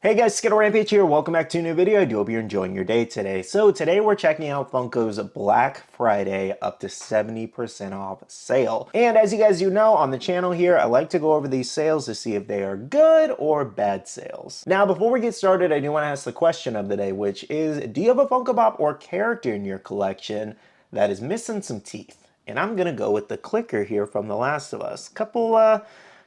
Hey guys, Skittlerampage here. Welcome back to a new video. I do hope you're enjoying your day today. So today we're checking out Funko's Black Friday up to 70% off sale. And as you guys do know on the channel here, I like to go over these sales to see if they are good or bad sales. Now, before we get started, I do want to ask the question of the day, which is, do you have a Funko Pop or character in your collection that is missing some teeth? And I'm gonna go with the clicker here from The Last of Us.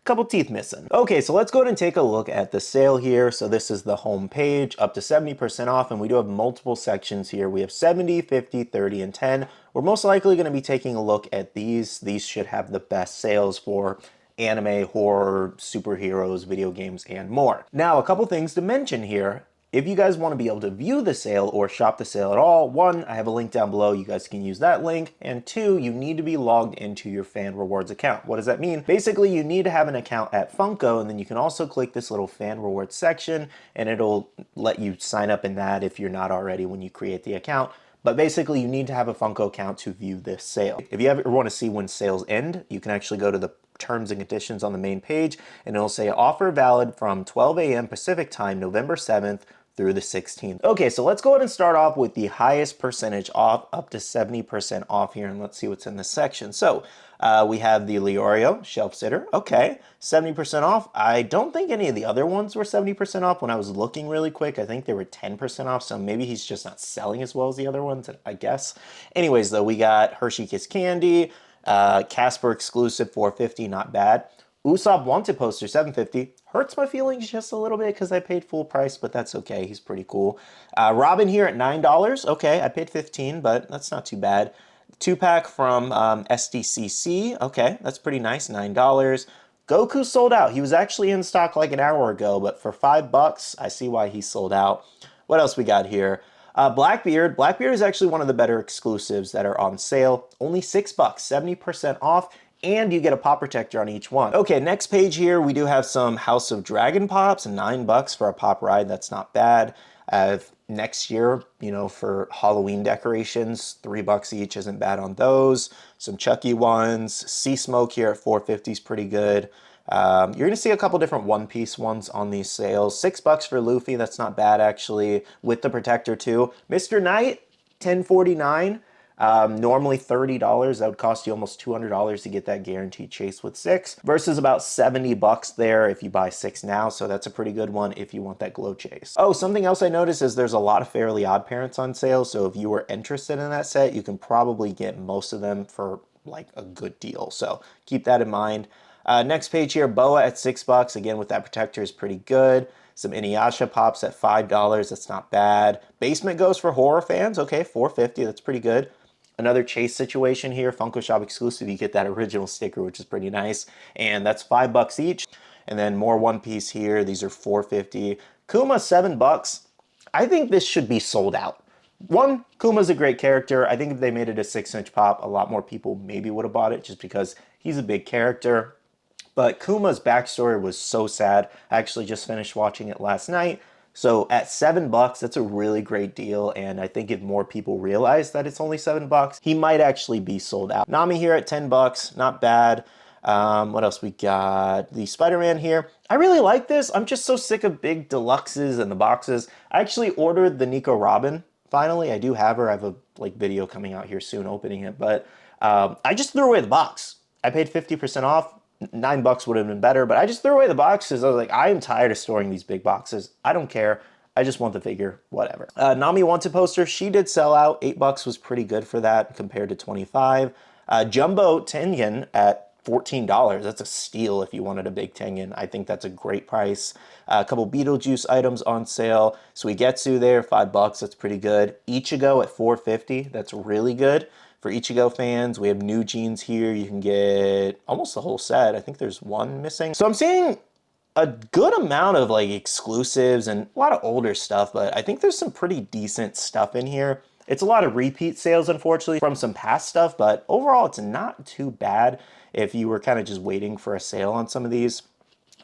Couple teeth missing. Okay, so let's go ahead and take a look at the sale here. So this is the home page, up to 70% off, and we do have multiple sections here. We have 70, 50, 30, and 10. We're most likely going to be taking a look at these. These should have the best sales for anime, horror, superheroes, video games, and more. Now, a couple things to mention here. If you guys want to be able to view the sale or shop the sale at all, one, I have a link down below. You guys can use that link. And two, you need to be logged into your Fan Rewards account. What does that mean? Basically, you need to have an account at Funko, and then you can also click this little Fan Rewards section, and it'll let you sign up in that if you're not already when you create the account. But basically, you need to have a Funko account to view this sale. If you ever want to see when sales end, you can actually go to the terms and conditions on the main page, and it'll say offer valid from 12 a.m. Pacific time, November 7th, through the 16th. Okay, so let's go ahead and start off with the highest percentage off, up to 70% off here, and let's see what's in this section. So we have the Leorio Shelf Sitter. Okay, 70% off. I don't think any of the other ones were 70% off when I was looking really quick. I think they were 10% off, so maybe he's just not selling as well as the other ones, I guess. Anyways, though, we got Hershey Kiss Candy, Casper exclusive 450, not bad. Usopp Wanted poster 750. Hurts my feelings just a little bit because I paid full price, but that's okay. He's pretty cool. Robin here at $9. Okay, I paid 15, but that's not too bad. Two-pack from SDCC. Okay, that's pretty nice, $9. Goku sold out. He was actually in stock like an hour ago, but for $5, I see why he sold out. What else we got here? Blackbeard. Blackbeard is actually one of the better exclusives that are on sale. Only $6, 70% off, and you get a pop protector on each one. Okay, next page here, we do have some House of Dragon pops, $9 for a pop ride. That's not bad. Next year, for Halloween decorations, $3 each isn't bad on those. Some Chucky ones. Sea Smoke here at 450 is pretty good. You're going to see a couple different one-piece ones on these sales. $6 for Luffy, that's not bad actually, with the protector too. Mr. Knight, $10.49. Normally $30, that would cost you almost $200 to get that guaranteed chase with 6, versus about $70 there if you buy 6 now, so that's a pretty good one if you want that glow chase. Oh, something else I noticed is there's a lot of Fairly Odd Parents on sale, so if you were interested in that set, you can probably get most of them for like a good deal, so keep that in mind. Next page here, Boa at $6, again with that protector is pretty good. Some Inuyasha pops at $5, that's not bad. Basement Ghost for horror fans, okay, $4.50, that's pretty good. Another chase situation here, Funko Shop exclusive, you get that original sticker, which is pretty nice, and that's $5 each. And then more One Piece here, these are $4.50. Kuma, $7. I think this should be sold out. One, Kuma's a great character. I think if they made it a 6-inch pop, a lot more people maybe would have bought it just because he's a big character. But Kuma's backstory was so sad. I actually just finished watching it last night. So at $7, that's a really great deal, and I think if more people realize that it's only $7, he might actually be sold out. Nami here at $10, not bad. What else we got? The Spider-Man here. I really like this. I'm just so sick of big deluxes and the boxes. I actually ordered the Nico Robin. Finally, I do have her. I have a video coming out here soon opening it, but I just threw away the box. I paid 50% off. $9 would have been better, but I just threw away the boxes. I was like, I am tired of storing these big boxes. I don't care. I just want the figure, whatever. Nami Wanted poster, she did sell out. $8 was pretty good for that compared to 25. Jumbo Tengen at $14. That's a steal if you wanted a big Tengen. I think that's a great price. A couple Beetlejuice items on sale. Suigetsu there, $5. That's pretty good. Ichigo at $4.50. That's really good. For Ichigo fans, we have new jeans here. You can get almost the whole set. I think there's one missing. So I'm seeing a good amount of exclusives and a lot of older stuff, but I think there's some pretty decent stuff in here. It's a lot of repeat sales, unfortunately, from some past stuff, but overall it's not too bad if you were kind of just waiting for a sale on some of these.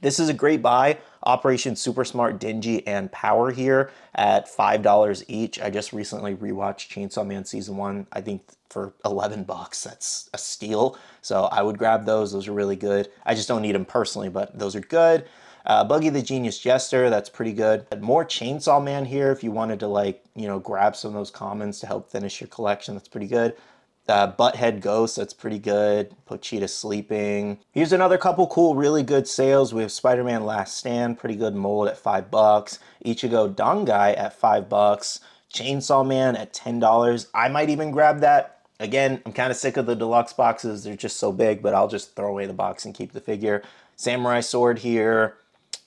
This is a great buy. Operation Super Smart, Dingy, and Power here at $5 each. I just recently rewatched Chainsaw Man Season 1, I think for $11. That's a steal. So I would grab those. Those are really good. I just don't need them personally, but those are good. Buggy the Genius Jester, that's pretty good. More Chainsaw Man here if you wanted to, like, you know, grab some of those commons to help finish your collection. That's pretty good. Butthead Ghost, that's pretty good. Pochita Sleeping. Here's another couple cool, really good sales. We have Spider-Man Last Stand, pretty good mold at $5. Ichigo Dangai at $5. Chainsaw Man at $10. I might even grab that. Again, I'm kind of sick of the deluxe boxes. They're just so big, but I'll just throw away the box and keep the figure. Samurai Sword here.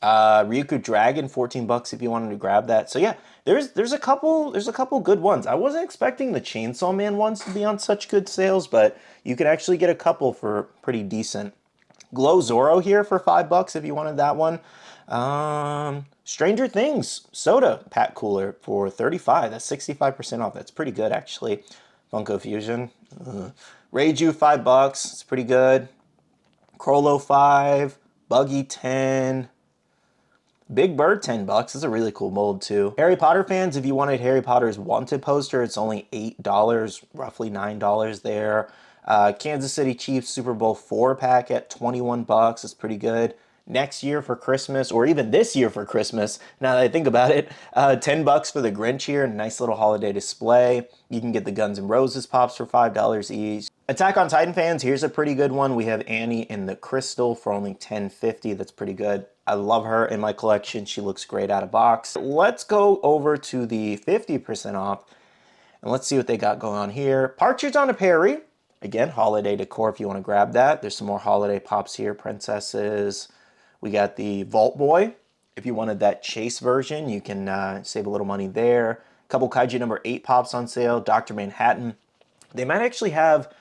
Ryuku Dragon, $14 if you wanted to grab that. So yeah, there's a couple good ones. I wasn't expecting the Chainsaw Man ones to be on such good sales, but you could actually get a couple for pretty decent. Glow Zoro here for $5 if you wanted that one. Stranger Things soda pack cooler for $35. That's 65% off. That's pretty good actually. Funko Fusion. Reiju $5. It's pretty good. Crollo 5. Buggy 10. Big Bird, $10. It's a really cool mold too. Harry Potter fans, if you wanted Harry Potter's Wanted poster, it's only $8, roughly $9 there. Kansas City Chiefs Super Bowl 4 pack at $21. It's pretty good. Next year for Christmas, or even this year for Christmas, now that I think about it, $10 for the Grinch here, nice little holiday display. You can get the Guns N' Roses pops for $5 each. Attack on Titan fans, here's a pretty good one. We have Annie in the Crystal for only $10.50. That's pretty good. I love her in my collection. She looks great out of box. Let's go over to the 50% off, and let's see what they got going on here. Partridge on a Pear. Again, holiday decor if you want to grab that. There's some more holiday pops here. Princesses. We got the Vault Boy. If you wanted that Chase version, you can save a little money there. A couple Kaiju number 8 pops on sale. Dr. Manhattan. They might actually have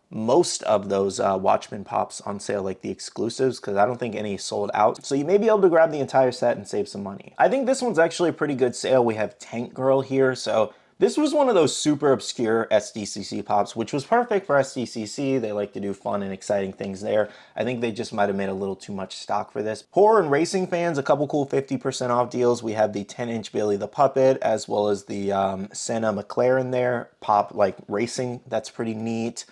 most of those Watchmen pops on sale, like the exclusives, because I don't think any sold out. So you may be able to grab the entire set and save some money. I think this one's actually a pretty good sale. We have Tank Girl here. So this was one of those super obscure SDCC pops, which was perfect for SDCC. They like to do fun and exciting things there. I think they just might have made a little too much stock for this. Horror and racing fans, a couple cool 50% off deals. We have the 10-inch Billy the Puppet, as well as the Senna McLaren there. Pop like racing, that's pretty neat.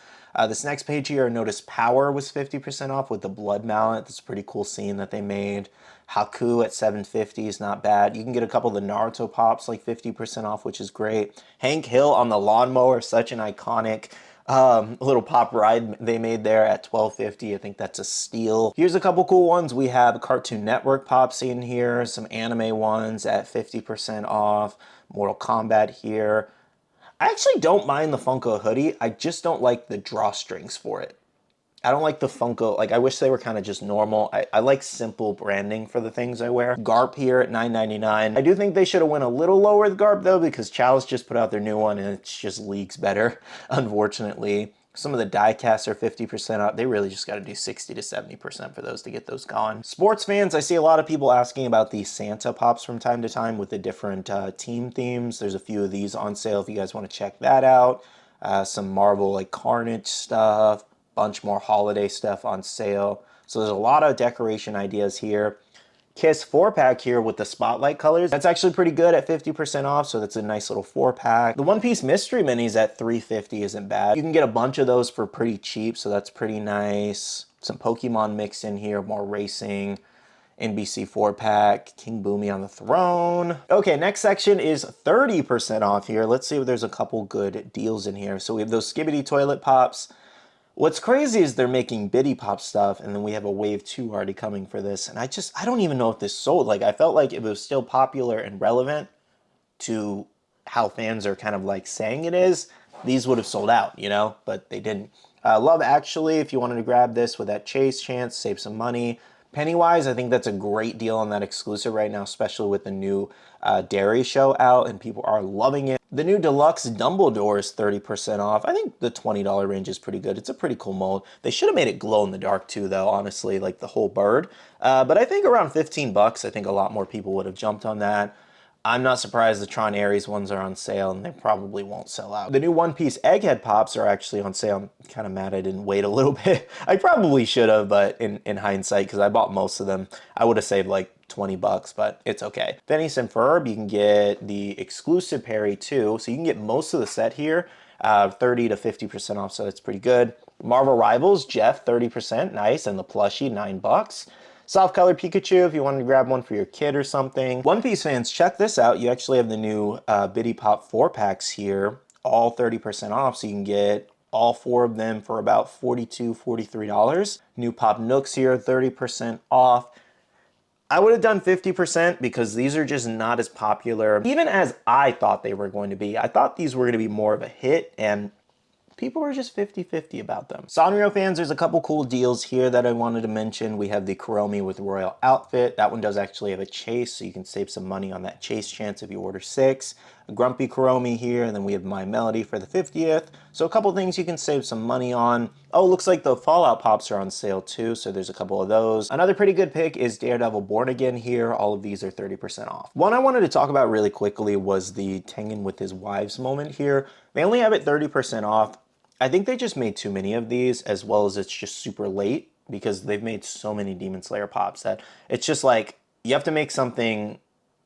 This next page here, notice Power was 50% off with the blood mallet. That's a pretty cool scene that they made. Haku at $7.50 is not bad. You can get a couple of the Naruto pops like 50% off, which is great. Hank Hill on the lawnmower, such an iconic little pop ride they made there at $12.50. I think that's a steal. Here's a couple cool ones. We have Cartoon Network pops in here, some anime ones at 50% off. Mortal Kombat here. I actually don't mind the Funko hoodie. I just don't like the drawstrings for it. I don't like the Funko, like I wish they were kind of just normal. I like simple branding for the things I wear. Garp here at $9.99. I do think they should have went a little lower with Garp though, because Chalice just put out their new one and it just leaks better, unfortunately. Some of the die casts are 50% off. They really just got to do 60 to 70% for those to get those gone. Sports fans, I see a lot of people asking about the Santa pops from time to time with the different team themes. There's a few of these on sale if you guys want to check that out. Some Marvel like Carnage stuff, bunch more holiday stuff on sale. So there's a lot of decoration ideas here. Kiss 4-pack here with the spotlight colors. That's actually pretty good at 50% off, so that's a nice little 4-pack. The One Piece Mystery Minis at $3.50 isn't bad. You can get a bunch of those for pretty cheap, so that's pretty nice. Some Pokemon mixed in here, more racing. NBC 4-pack, King Boomy on the throne. Okay, next section is 30% off here. Let's see if there's a couple good deals in here. So we have those Skibidi Toilet Pops. What's crazy is they're making Biddy Pop stuff, and then we have a wave 2 already coming for this, and I don't even know if this sold. Like, I felt like if it was still popular and relevant to how fans are kind of like saying it is, these would have sold out, you know, but they didn't. Love Actually, if you wanted to grab this with that chase chance, save some money. Pennywise, I think that's a great deal on that exclusive right now, especially with the new Dairy show out, and people are loving it. The new Deluxe Dumbledore is 30% off. I think the $20 range is pretty good. It's a pretty cool mold. They should have made it glow in the dark too, though, honestly, like the whole bird. But I think around 15 bucks, I think a lot more people would have jumped on that. I'm not surprised the Tron Ares ones are on sale, and they probably won't sell out. The new One Piece Egghead Pops are actually on sale. I'm kind of mad I didn't wait a little bit. I probably should have, but in hindsight, because I bought most of them, I would have saved like 20 bucks, but it's okay. Phineas and Ferb, you can get the exclusive Perry too, so you can get most of the set here, 30 to 50% off, so that's pretty good. Marvel Rivals, Jeff, 30%, nice, and the plushie, $9. Soft color Pikachu if you wanted to grab one for your kid or something. One Piece fans, check this out. You actually have the new Bitty Pop 4-packs here, all 30% off, so you can get all 4 of them for about $42, $43. New Pop Nooks here, 30% off. I would have done 50% because these are just not as popular, even as I thought they were going to be. I thought these were going to be more of a hit, and people are just 50-50 about them. Sanrio fans, there's a couple cool deals here that I wanted to mention. We have the Kuromi with Royal Outfit. That one does actually have a chase, so you can save some money on that chase chance if you order 6. A Grumpy Kuromi here, and then we have My Melody for the 50th. So a couple things you can save some money on. Oh, looks like the Fallout Pops are on sale too, so there's a couple of those. Another pretty good pick is Daredevil Born Again here. All of these are 30% off. One I wanted to talk about really quickly was the Tengen with his wives moment here. They only have it 30% off. I think they just made too many of these, as well as it's just super late because they've made so many Demon Slayer pops that it's just like you have to make something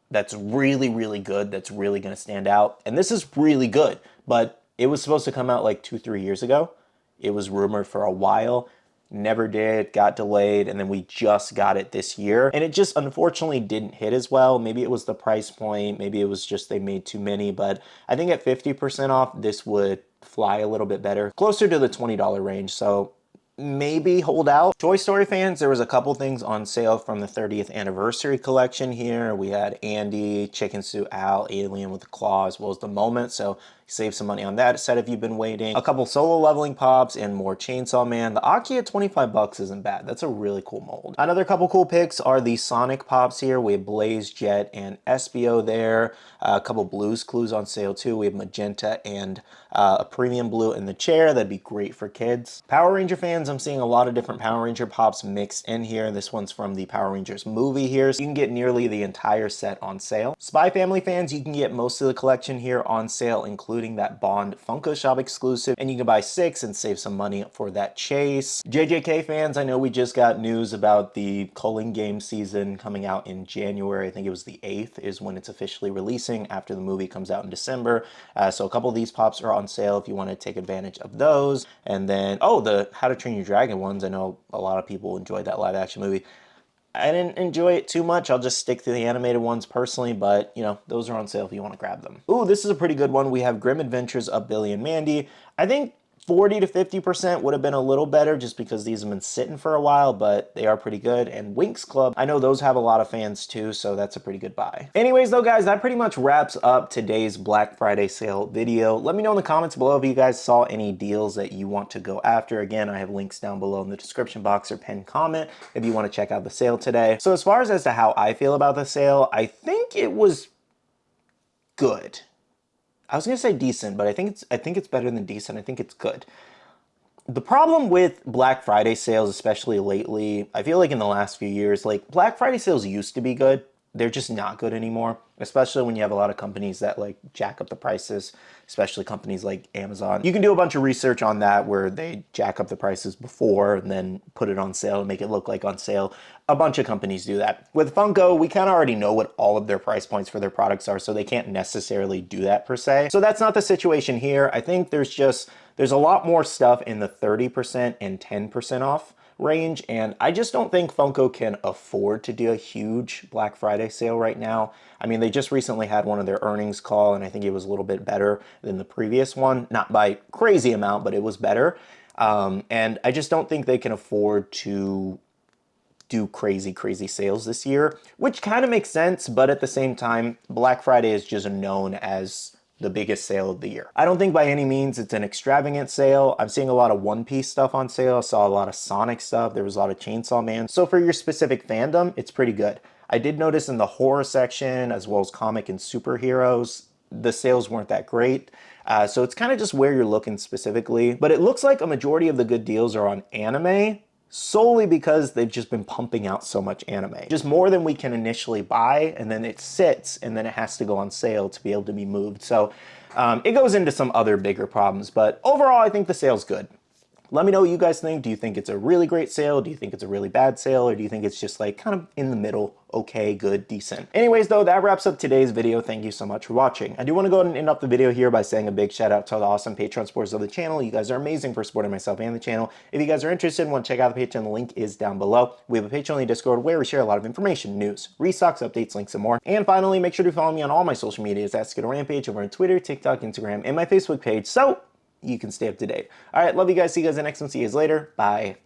that's really, really good, that's really going to stand out. And this is really good, but it was supposed to come out like 2-3 years ago. It was rumored for a while, never did, got delayed, and then we just got it this year. And it just unfortunately didn't hit as well. Maybe it was the price point, maybe it was just they made too many, but I think at 50% off, this would fly a little bit better, closer to the $20 range. So maybe hold out. Toy Story fans, there was a couple things on sale from the 30th anniversary collection here. We had Andy, Chicken Suit Al, Alien with the Claw, as well as the Moment. So save some money on that set if you've been waiting. A couple solo leveling pops and more Chainsaw Man. The Aki at 25 bucks isn't bad. That's a really cool mold. Another couple cool picks are the Sonic pops here. We have Blaze, Jet, and Espio there. A couple Blues Clues on sale too. We have Magenta and a premium blue in the chair. That'd be great for kids. Power Ranger fans, I'm seeing a lot of different Power Ranger pops mixed in here. This one's from the Power Rangers movie here, so you can get nearly the entire set on sale. Spy Family fans, you can get most of the collection here on sale, including that Bond Funko Shop exclusive, and you can buy 6 and save some money for that chase. JJK fans, I know we just got news about the Culling game season coming out in January. I think it was the 8th is when it's officially releasing after the movie comes out in December. So a couple of these pops are on sale if you want to take advantage of those. And then, oh, the How to Train Your Dragon ones. I know a lot of people enjoyed that live action movie. I didn't enjoy it too much. I'll just stick to the animated ones personally, but, you know, those are on sale if you want to grab them. Ooh, this is a pretty good one. We have Grim Adventures of Billy and Mandy. I think 40 to 50% would have been a little better just because these have been sitting for a while, but they are pretty good. And Winx Club, I know those have a lot of fans too, so that's a pretty good buy. Anyways though, guys, that pretty much wraps up today's Black Friday sale video. Let me know in the comments below if you guys saw any deals that you want to go after. Again, I have links down below in the description box or pinned comment if you want to check out the sale today. So as far as to how I feel about the sale, I think it was good. I was gonna say decent, but I think it's better than decent. I think it's good. The problem with Black Friday sales, especially lately, I feel like in the last few years, like Black Friday sales used to be good. They're just not good anymore, especially when you have a lot of companies that like jack up the prices, especially companies like Amazon. You can do a bunch of research on that where they jack up the prices before and then put it on sale and make it look like on sale. A bunch of companies do that. With Funko, we kind of already know what all of their price points for their products are, so they can't necessarily do that per se. So that's not the situation here. I think there's a lot more stuff in the 30% and 10% off range, and I just don't think Funko can afford to do a huge Black Friday sale right now. I mean, they just recently had one of their earnings call, and I think it was a little bit better than the previous one. Not by crazy amount, but it was better. And I just don't think they can afford to do crazy sales this year, which kind of makes sense, but at the same time, Black Friday is just known as the biggest sale of the year. I don't think by any means it's an extravagant sale. I'm seeing a lot of One Piece stuff on sale. I saw a lot of Sonic stuff. There was a lot of Chainsaw Man. So for your specific fandom, it's pretty good. I did notice in the horror section, as well as comic and superheroes, the sales weren't that great. So it's kind of just where you're looking specifically. But it looks like a majority of the good deals are on anime, solely because they've just been pumping out so much anime. Just more than we can initially buy, and then it sits, and then it has to go on sale to be able to be moved. So it goes into some other bigger problems, but overall I think the sale's good. Let me know what you guys think. Do you think it's a really great sale? Do you think it's a really bad sale? Or do you think it's just like kind of in the middle? Okay, good, decent. Anyways though, that wraps up today's video. Thank you so much for watching. I do want to go ahead and end up the video here by saying a big shout out to the awesome Patreon supporters of the channel. You guys are amazing for supporting myself and the channel. If you guys are interested and want to check out the Patreon, the link is down below. We have a Patreon Discord where we share a lot of information, news, restocks, updates, links, and more. And finally, make sure to follow me on all my social medias at Skittlerampage over on Twitter, TikTok, Instagram, and my Facebook page so you can stay up to date. All right, love you guys. See you guys in the next one. See you guys later. Bye.